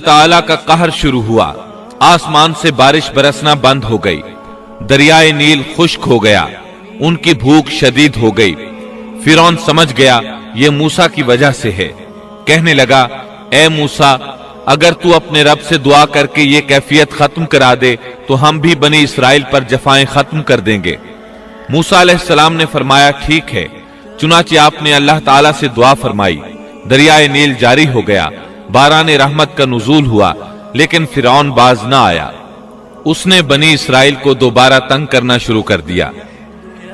ताला का कहर शुरू हुआ, आसमान से बारिश बरसना बंद हो गई, दरियाए नील खुश्क हो गया, उनकी भूख शदीद हो गई। फिरौन समझ गया ये मूसा की वजह से है। कहने लगा, ए मूसा, अगर तू अपने रब से दुआ करके ये कैफियत खत्म करा दे तो हम भी बनी इसराइल पर जफाएं खत्म कर देंगे। मूसा अलैहिस्सलाम ने फरमाया, ठीक है। चुनाचे आपने अल्लाह ताला से दुआ फरमाई, दरियाए नील जारी हो गया, बारान रहमत का नुज़ूल हुआ, लेकिन फिरौन बाज न आया। उसने बनी इसराइल को दोबारा तंग करना शुरू कर दिया।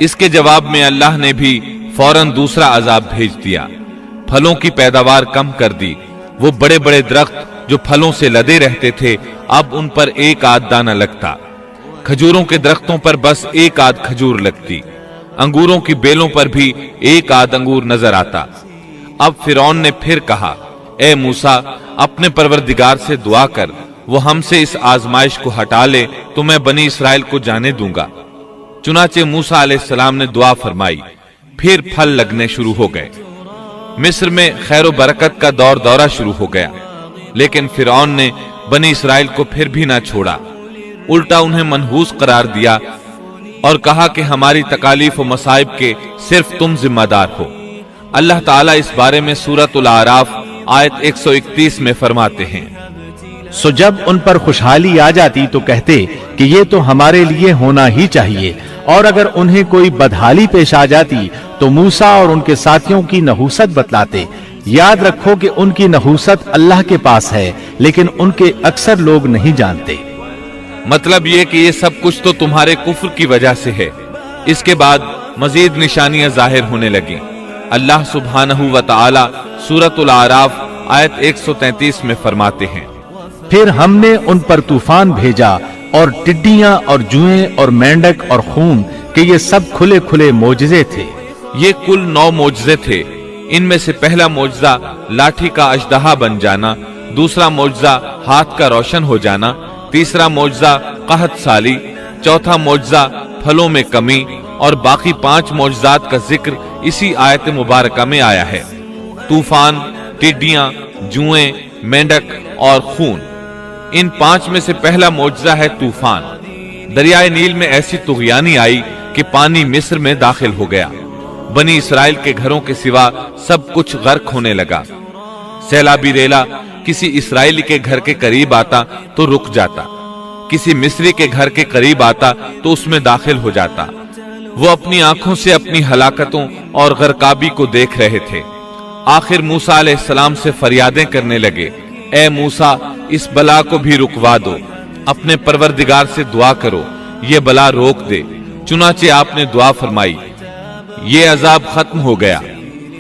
इसके जवाब में अल्लाह ने भी फौरन दूसरा अजाब भेज दिया। फलों की पैदावार कम कर दी। वो बड़े बड़े दरख्त जो फलों से लदे रहते थे, अब उन पर एक आध दाना लगता। खजूरों के दरख्तों पर बस एक आध खजूर लगती। अंगूरों की बेलों पर भी एक आध अंगूर नजर आता। अब फिरौन ने फिर कहा, ए मूसा, अपने परवरदिगार से दुआ कर, वो हमसे इस आजमाइश को हटा ले तो मैं बनी इसराइल को जाने दूंगा। चुनाचे मूसा अलैहिस्सलाम ने दुआ फरमाई, फिर फल लगने शुरू हो गए। मिस्र में खैर बरकत का दौर दौरा शुरू हो गया, लेकिन फिरौन ने बनी इसराइल को फिर भी ना छोड़ा। उल्टा उन्हें मनहूस करार दिया और कहा कि हमारी तकालीफ और मसाइब के सिर्फ तुम जिम्मेदार हो। अल्लाह ताला इस बारे में सूरतुल आराफ आयत 131 में फरमाते हैं, सो जब उन पर खुशहाली आ जाती तो कहते कि ये तो हमारे लिए होना ही चाहिए, और अगर उन्हें कोई बदहाली पेश आ जाती तो मूसा और उनके साथियों की नहूसत बतलाते। याद रखो कि उनकी नहूसत अल्लाह के पास है, लेकिन उनके अक्सर लोग नहीं जानते। मतलब ये कि ये सब कुछ तो तुम्हारे कुफ्र की वजह से है। इसके बाद मजीद निशानियां जाहिर होने लगी। अल्लाह सुब्हानहू व तआला सूरतुल आराफ आयत 133 में फरमाते हैं, फिर हमने उन पर तूफान भेजा और टिड्डियां और जुएं और मेंढक और खून के ये सब खुले खुले मोजज़े थे। ये कुल 9 मोजज़े थे। इनमें से पहला मोजज़ा लाठी का अजदहा बन जाना, दूसरा मोजज़ा हाथ का रोशन हो जाना, तीसरा मोजज़ा कहत साली, चौथा मोजज़ा फलों में कमी, और बाकी 5 मोजज़ात का जिक्र इसी आयत मुबारका में आया है। तूफान, टिड्डियां, जुएं, मेंढक और खून। इन 5 में से पहला मोजज़ा है तूफान। दरियाए नील में ऐसी तुग़यानी आई कि पानी मिस्र में दाखिल हो गया। बनी इसराइल के घरों के सिवा सब कुछ गर्क होने लगा। सैलाबी रेला किसी इसराइली के घर के करीब आता तो रुक जाता, किसी मिस्री के घर के करीब आता तो उसमें दाखिल हो जाता। वो अपनी आंखों से अपनी हलाकतों और गर्काबी को देख रहे थे। आखिर मूसा अलैहिस्सलाम से फरियादें करने लगे, ए मूसा, इस बला को भी रुकवा दो, अपने परवरदिगार से दुआ करो, ये बला रोक दे। चुनाचे आपने दुआ फरमाई, ये अजाब खत्म हो गया।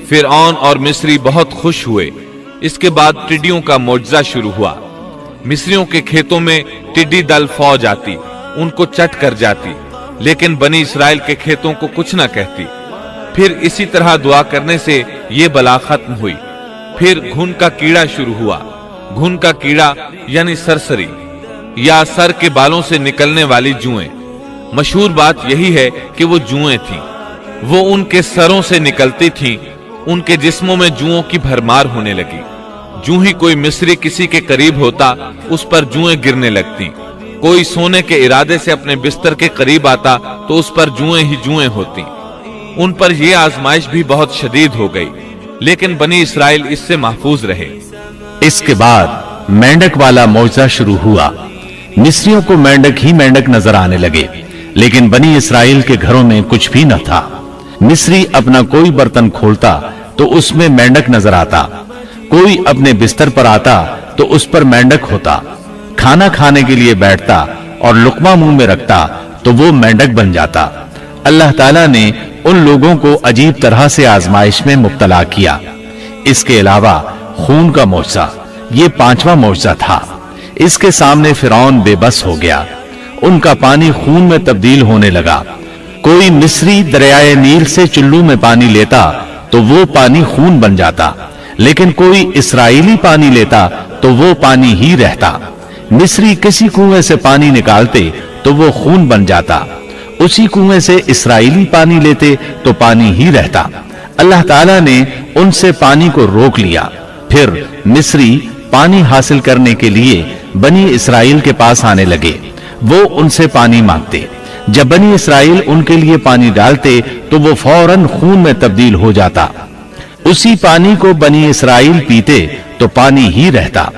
फिरऔन और मिस्री बहुत खुश हुए। इसके बाद टिड्डियों का मोजज़ा शुरू हुआ। मिस्रियों के खेतों में टिड्डी दल फौज आती, उनको चट कर जाती, लेकिन बनी इसराइल के खेतों को कुछ न कहती। फिर इसी तरह दुआ करने से ये बला खत्म हुई। फिर घुन का कीड़ा शुरू हुआ। घुन का कीड़ा यानी सरसरी या सर के बालों से निकलने वाली जुएं। मशहूर बात यही है कि वो जुएं थीं। वो उनके सरों से निकलती थीं। उनके जिस्मों में जुओं की भरमार होने लगी। जूं ही कोई मिस्री किसी के करीब होता, उस पर जुएं गिरने लगती। कोई सोने के इरादे से अपने बिस्तर के करीब आता तो उस पर जुएं ही जुएं होती। उन पर यह आजमाइश भी बहुत शदीद हो गई, लेकिन बनी इसराइल इससे महफूज रहे। इसके बाद मेंढक वाला मौजज़ा शुरू हुआ। मिस्रियों को मेंढक ही मेंढक नजर आने लगे, लेकिन बनी इसराइल के घरों में कुछ भी न था। मिस्री अपना कोई बर्तन खोलता तो उसमें मेंढक नजर आता। कोई अपने बिस्तर पर आता तो उस पर मेंढक होता। खाना खाने के लिए बैठता और लुकमा मुंह में रखता तो वो मेंढक बन जाता। अल्लाह ताला ने उन लोगों को अजीब तरह से आजमाइश में मुब्तला किया। इसके अलावा खून का मौजज़ा, ये 5वां मौजज़ा था। इसके सामने फिरौन बेबस हो गया। उनका पानी खून में तब्दील होने लगा। कोई मिस्री दरियाए नील से चुल्लू में पानी लेता तो वो पानी खून बन जाता, लेकिन कोई इसराइली पानी लेता तो वो पानी ही रहता। मिस्री किसी कुएं से पानी निकालते तो वो खून बन जाता, उसी कुएं से इसराइली पानी लेते तो पानी ही रहता। अल्लाह ताला ने उनसे पानी को रोक लिया। फिर मिस्री पानी हासिल करने के लिए बनी इसराइल के पास आने लगे। वो उनसे पानी मांगते। जब बनी इसराइल उनके लिए पानी डालते तो वो फौरन खून में तब्दील हो जाता। उसी पानी को बनी इसराइल पीते तो पानी ही रहता।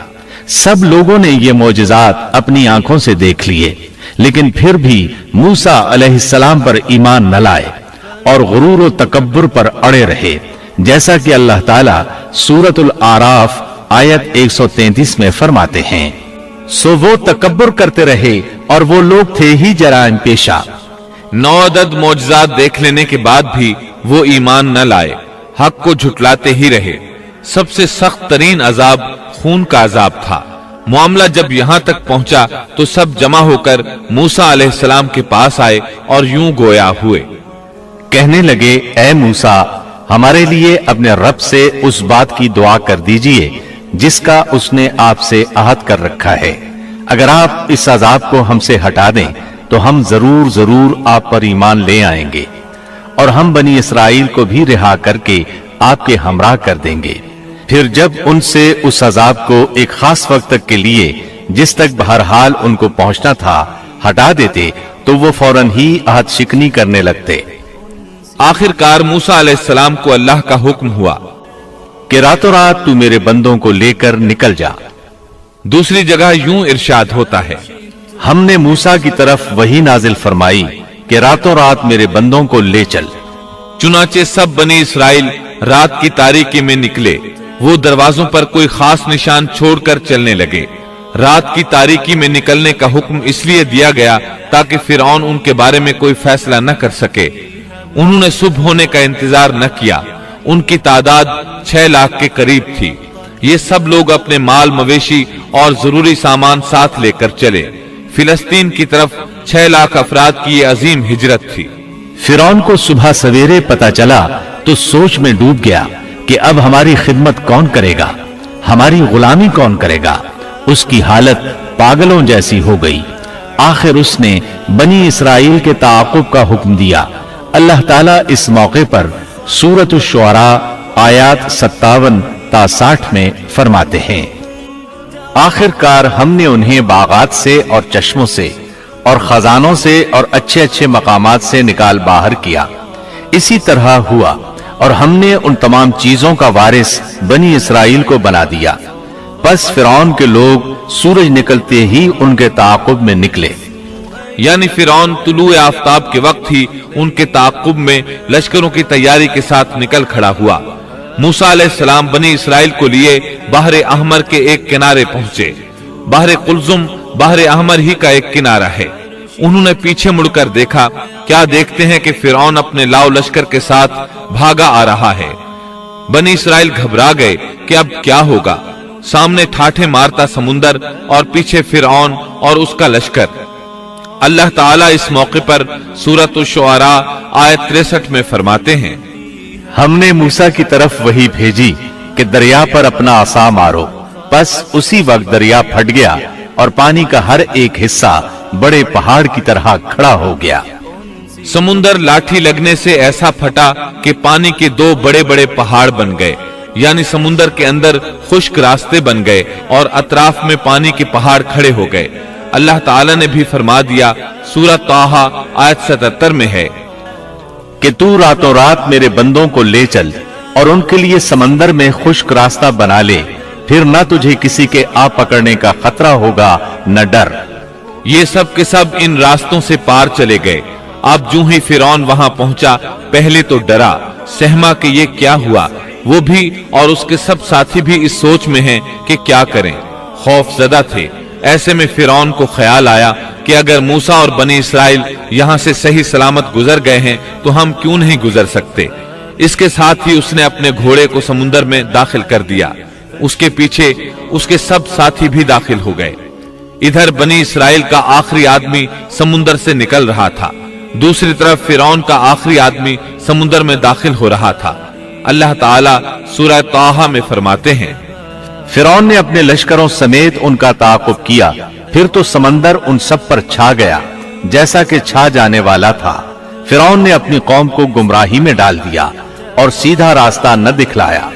सब लोगों ने ये मौजज़ात अपनी आंखों से देख लिए, लेकिन फिर भी मूसा अलैहिस्सलाम पर ईमान न लाए और गुरूर और तकब्बुर पर अड़े रहे, जैसा कि अल्लाह ताला सूरतुल आराफ आयत 133 में फरमाते हैं। सो वो तकब्बुर करते रहे और वो लोग थे ही जराइम पेशा। 9 अदद मौजज़ात देख लेने के बाद भी वो ईमान न लाए, हक को झुटलाते ही रहे। सबसे सख्त तरीन अजाब खून का अजाब था। मामला जब यहां तक पहुंचा तो सब जमा होकर मूसा अलैहिस्सलाम के पास आए और यूं गोया हुए। कहने लगे, ऐ मूसा, हमारे लिए अपने रब से उस बात की दुआ कर दीजिए जिसका उसने आपसे आहद कर रखा है। अगर आप इस अजाब को हमसे हटा दें तो हम जरूर आप पर ईमान ले आएंगे और हम बनी इसराइल को भी रिहा करके आपके हमराह कर देंगे। फिर जब उनसे उस अजाब को एक खास वक्त तक के लिए, जिस तक बहरहाल उनको पहुंचना था, हटा देते तो वो फौरन ही अहद शिकनी करने लगते। आखिरकार मूसा अलैहिस्सलाम को अल्लाह का हुक्म हुआ कि रातों रात तू मेरे बंदों को लेकर निकल जा। दूसरी जगह यूं इरशाद होता है, हमने मूसा की तरफ वही नाजिल फरमाई कि रातों रात मेरे बंदों को ले चल। चुनाचे सब बनी इसराइल रात की तारीकी में निकले। वो दरवाजों पर कोई खास निशान छोड़कर चलने लगे। रात की तारीकी में निकलने का हुक्म इसलिए दिया गया ताकि फिरौन उनके बारे में कोई फैसला न कर सके। उन्होंने सुबह होने का इंतजार न किया। उनकी तादाद 6 लाख के करीब थी। ये सब लोग अपने माल मवेशी और जरूरी सामान साथ लेकर चले। फिलिस्तीन की तरफ 6 लाख अफराद की ये अजीम हिजरत थी। फिरौन को सुबह सवेरे पता चला तो सोच में डूब गया कि अब हमारी खिदमत कौन करेगा, हमारी गुलामी कौन करेगा। उसकी हालत पागलों जैसी हो गई। आखिर उसने बनी इसराइल के ताक़ुब का हुक्म दिया। अल्लाह ताला इस मौके पर सूरत शुआरा आयत 57 ता 60 में फरमाते हैं, आखिरकार हमने उन्हें बागात से और चश्मों से और खजानों से और अच्छे अच्छे मकामात से निकाल बाहर किया। इसी तरह हुआ और हमने उन तमाम चीजों का वारिस बनी इसराइल को बना दिया। बस फिरौन के लोग सूरज निकलते ही उनके ताक़ुब में निकले। यानी फिरौन तुलुए आफताब के वक्त ही उनके ताक़ुब में लश्करों की तैयारी के साथ निकल खड़ा हुआ। मूसा अलैहिस्सलाम बनी इसराइल को लिए बहरे अहमर के एक किनारे पहुंचे। बहरे कुलजुम बहरे अहमर ही का एक किनारा है। उन्होंने पीछे मुड़कर देखा। क्या देखते हैं कि फिरौन अपने लाव लश्कर के साथ भागा आ रहा है। बनी इसराइल घबरा गए कि अब क्या होगा। सामने ठाठे मारता समुंदर और पीछे फिरौन और उसका लश्कर। अल्लाह ताला इस मौके पर सूरत शुआरा आयत 63 में फरमाते हैं, हमने मूसा की तरफ वही भेजी कि दरिया पर अपना आसा मारो। बस उसी वक्त दरिया फट गया और पानी का हर एक हिस्सा बड़े पहाड़ की तरह खड़ा हो गया। समुंदर लाठी लगने से ऐसा फटा कि पानी के 2 बड़े बड़े पहाड़ बन गए। यानी समुंदर के अंदर खुश्क रास्ते बन गए और अतराफ में पानी के पहाड़ खड़े हो गए। अल्लाह ताला ने भी फरमा दिया, सूरत ताहा आयत 77 में है कि तू रातों रात मेरे बंदों को ले चल और उनके लिए समंदर में खुश्क रास्ता बना ले, फिर न तुझे किसी के आ पकड़ने का खतरा होगा न डर। ये सब के सब इन रास्तों से पार चले गए। अब जूं ही फिरौन वहां पहुंचा, पहले तो डरा, सहमा कि ये क्या हुआ। वो भी और उसके सब साथी भी इस सोच में हैं कि क्या करें, खौफजदा थे। ऐसे में फिरौन को ख्याल आया कि अगर मूसा और बनी इसराइल यहाँ से सही सलामत गुजर गए हैं तो हम क्यों नहीं गुजर सकते। इसके साथ ही उसने अपने घोड़े को समुंदर में दाखिल कर दिया। उसके पीछे उसके सब साथी भी दाखिल हो गए। इधर बनी इसराइल का आखिरी आदमी समुंदर से निकल रहा था, दूसरी तरफ फिरौन का आखिरी आदमी समुंदर में दाखिल हो रहा था। अल्लाह ताला सूरह ताहा में फरमाते हैं, फिरौन ने अपने लश्करों समेत उनका ताक़ुब किया, फिर तो समंदर उन सब पर छा गया जैसा कि छा जाने वाला था। फिरौन ने अपनी कौम को गुमराही में डाल दिया और सीधा रास्ता न दिखलाया।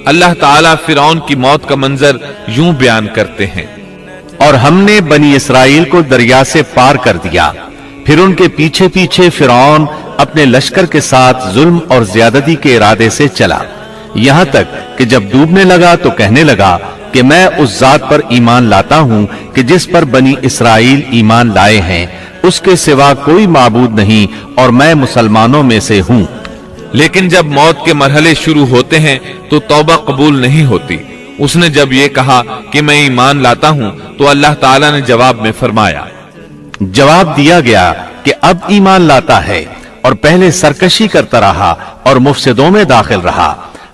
अल्लाह ताला फिरौन की मौत का मंजर यूं बयान करते हैं। और हमने बनी इसराइल को दरिया से पार कर दिया, फिर उनके पीछे पीछे फिरौन अपने लश्कर के साथ जुल्म और ज्यादती के इरादे से चला, यहां तक कि जब डूबने लगा तो कहने लगा कि मैं उस जात पर ईमान लाता हूं कि जिस पर बनी इसराइल ईमान लाए हैं, उसके सिवा कोई माबूद नहीं और मैं मुसलमानों में से हूं। लेकिन जब मौत के मरहले शुरू होते हैं तो तौबा कबूल नहीं होती। उसने जब ये कहा कि मैं ईमान लाता हूं तो अल्लाह ताला ने जवाब में फरमाया, जवाब दिया गया कि अब ईमान लाता है और पहले सरकशी करता रहा और मुफसिदों में दाखिल रहा,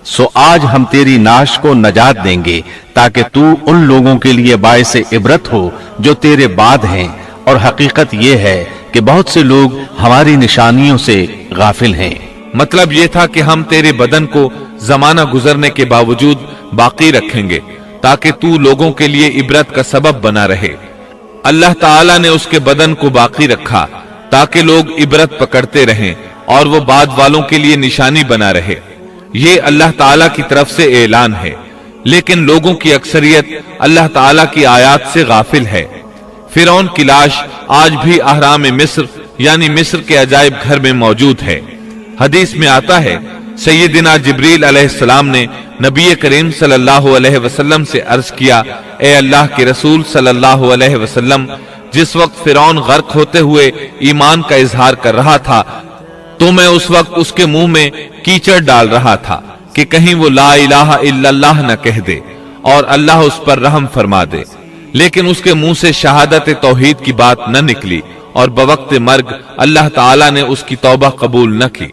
सो आज हम तेरी नाश को नजात देंगे ताकि तू उन लोगों के लिए बाइस इबरत हो जो तेरे बाद हैं। और हकीकत यह है कि बहुत से लोग हमारी निशानियों से गाफिल हैं। मतलब ये था कि हम तेरे बदन को जमाना गुजरने के बावजूद बाकी रखेंगे ताकि तू लोगों के लिए इबरत का सबब बना रहे। अल्लाह ताला ने उसके बदन को बाकी रखा ताकि लोग इबरत पकड़ते रहें और वो बाद वालों के लिए निशानी बना रहे। ये अल्लाह ताला की तरफ से ऐलान है, लेकिन लोगों की अक्सरियत अल्लाह ताला की आयात से गाफिल है। फिरौन की लाश आज भी अहराम मिस्र यानी मिस्र के अजायब घर में मौजूद है। हदीस में आता है, सैयदना जिब्रील अलैहिस्सलाम ने नबी करीम सल्लल्लाहु अलैहि वसल्लम से अर्ज किया, ए अल्लाह के रसूल सल्लल्लाहु अलैहि वसल्लम, जिस वक्त फिरौन गर्क होते हुए ईमान का इजहार कर रहा था तो मैं उस वक्त उसके मुंह में कीचड़ डाल रहा था कि कहीं वो ला इलाहा इल्लल्लाह न कह दे और अल्लाह उस पर रहम फरमा दे, लेकिन उसके मुंह से शहादत तौहीद की बात न निकली और बवक्त मर्ग अल्लाह ताला ने उसकी तौबा कबूल न की।